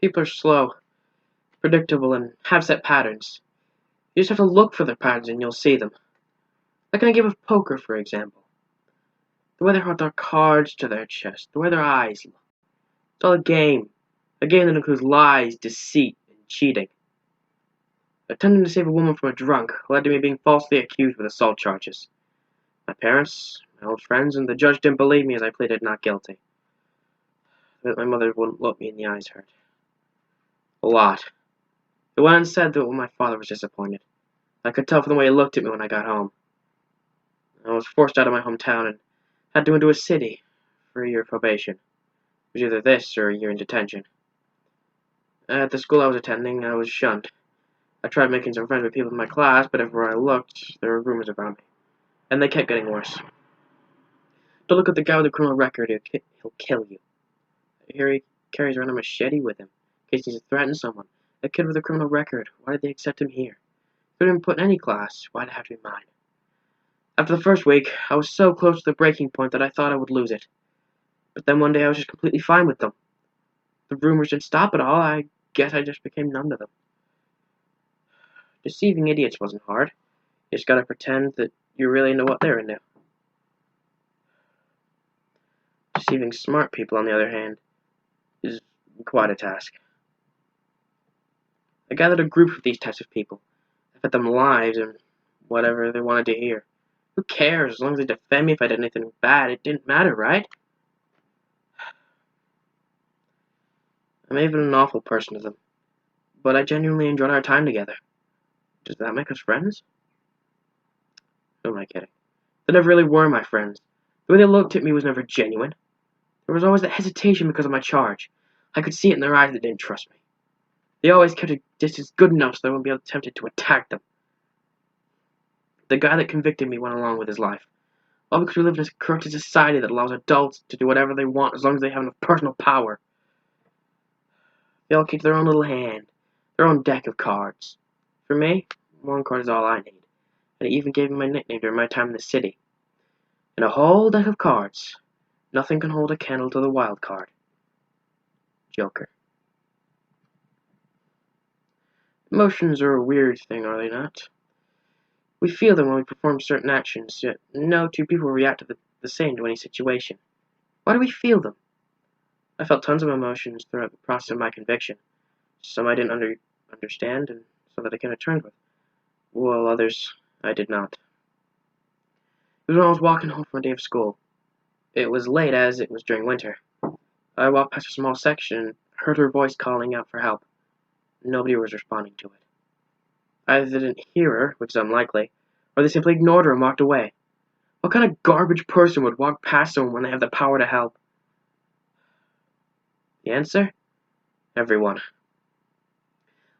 People are slow, predictable, and have set patterns. You just have to look for the patterns and you'll see them. Like in a game of poker, for example. The way they hold their cards to their chest, the way their eyes look. It's all a game. A game that includes lies, deceit, and cheating. Attempting to save a woman from a drunk led to me being falsely accused with assault charges. My parents, my old friends, and the judge didn't believe me as I pleaded not guilty. But my mother wouldn't look me in the eyes hurt. A lot. It went on said that my father was disappointed. I could tell from the way he looked at me when I got home. I was forced out of my hometown and had to go into a city for a year of probation. It was either this or a year in detention. At the school I was attending, I was shunned. I tried making some friends with people in my class, but everywhere I looked, there were rumors about me. And they kept getting worse. Don't look at the guy with the criminal record, he'll kill you. I hear he carries around a machete with him, in case he needs to threaten someone. A kid with a criminal record, why did they accept him here? Couldn't even put in any class, why'd it have to be mine? After the first week, I was so close to the breaking point that I thought I would lose it. But then one day I was just completely fine with them. The rumors didn't stop at all, I guess I just became numb to them. Deceiving idiots wasn't hard. You just gotta pretend that you really know what they're into. Deceiving smart people, on the other hand, is quite a task. I gathered a group of these types of people. I fed them lies and whatever they wanted to hear. Who cares? As long as they defend me if I did anything bad, it didn't matter, right? I may have been an awful person to them, but I genuinely enjoyed our time together. Does that make us friends? Who am I kidding? They never really were my friends. The way they looked at me was never genuine. There was always that hesitation because of my charge. I could see it in their eyes they didn't trust me. They always kept a distance good enough so that I wouldn't be tempted to attack them. The guy that convicted me went along with his life. All because we live in a corrupted society that allows adults to do whatever they want as long as they have enough personal power. They all keep their own little hand, their own deck of cards. For me, one card is all I need. And it even gave me my nickname during my time in the city. And a whole deck of cards. Nothing can hold a candle to the wild card. Joker. Emotions are a weird thing, are they not? We feel them when we perform certain actions, yet no two people react the same to any situation. Why do we feel them? I felt tons of emotions throughout the process of my conviction. Some I didn't understand, and some that I came to terms with. While others I did not. It was when I was walking home from a day of school. It was late as it was during winter. I walked past a small section and heard her voice calling out for help. Nobody was responding to it. Either they didn't hear her, which is unlikely, or they simply ignored her and walked away. What kind of garbage person would walk past someone when they have the power to help? The answer? Everyone.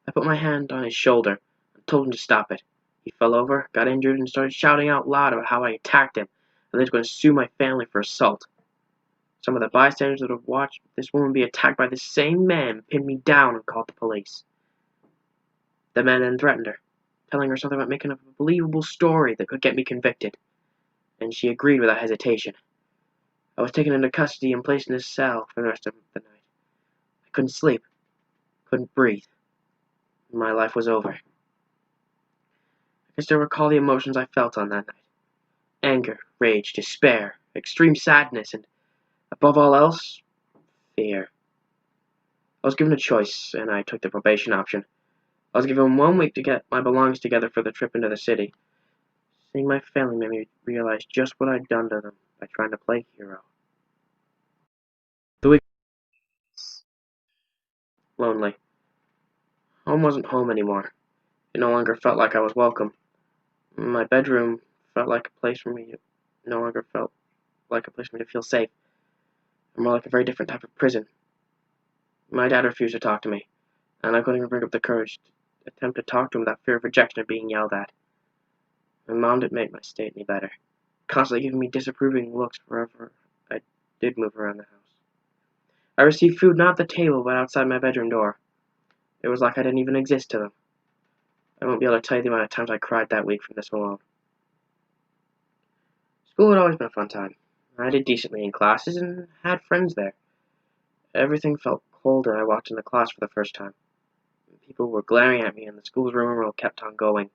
I put my hand on his shoulder and told him to stop it. He fell over, got injured, and started shouting out loud about how I attacked him, and he was going to sue my family for assault. Some of the bystanders that have watched this woman be attacked by the same man pinned me down and called the police. The man then threatened her, telling her something about making up a believable story that could get me convicted, and she agreed without hesitation. I was taken into custody and placed in a cell for the rest of the night. I couldn't sleep, couldn't breathe. My life was over. I can still recall the emotions I felt on that night. Anger, rage, despair, extreme sadness, and, above all else, fear. I was given a choice, and I took the probation option. I was given 1 week to get my belongings together for the trip into the city. Seeing my family made me realize just what I'd done to them by trying to play hero. The week lonely. Home wasn't home anymore. It no longer felt like I was welcome. My bedroom felt like a place for me to no longer felt like a place for me to feel safe. More like a very different type of prison. My dad refused to talk to me, and I couldn't even bring up the courage to attempt to talk to him without fear of rejection or being yelled at. My mom didn't make my state any better, constantly giving me disapproving looks wherever I did move around the house. I received food not at the table, but outside my bedroom door. It was like I didn't even exist to them. I won't be able to tell you the amount of times I cried that week from this alone. School had always been a fun time. I did decently in classes and had friends there. Everything felt older, I walked into class for the first time. People were glaring at me, and the school's rumor kept on going.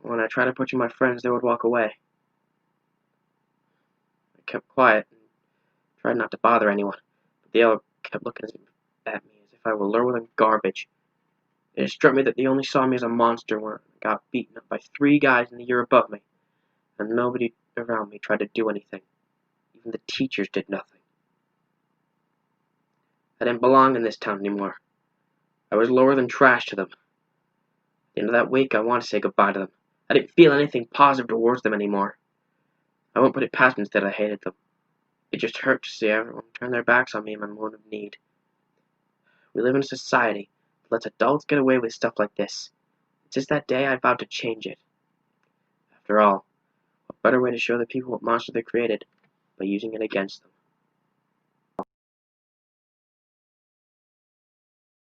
When I tried approaching my friends, they would walk away. I kept quiet and tried not to bother anyone, but they all kept looking at me as if I were lower than garbage. It struck me that they only saw me as a monster when I got beaten up by 3 guys in the year above me, and nobody around me tried to do anything. Even the teachers did nothing. I didn't belong in this town anymore. I was lower than trash to them. At the end of that week, I wanted to say goodbye to them. I didn't feel anything positive towards them anymore. I won't put it past them that I hated them. It just hurt to see everyone turn their backs on me in my moment of need. We live in a society that lets adults get away with stuff like this. Since that day, I vowed to change it. After all, what better way to show the people what monster they created by using it against them?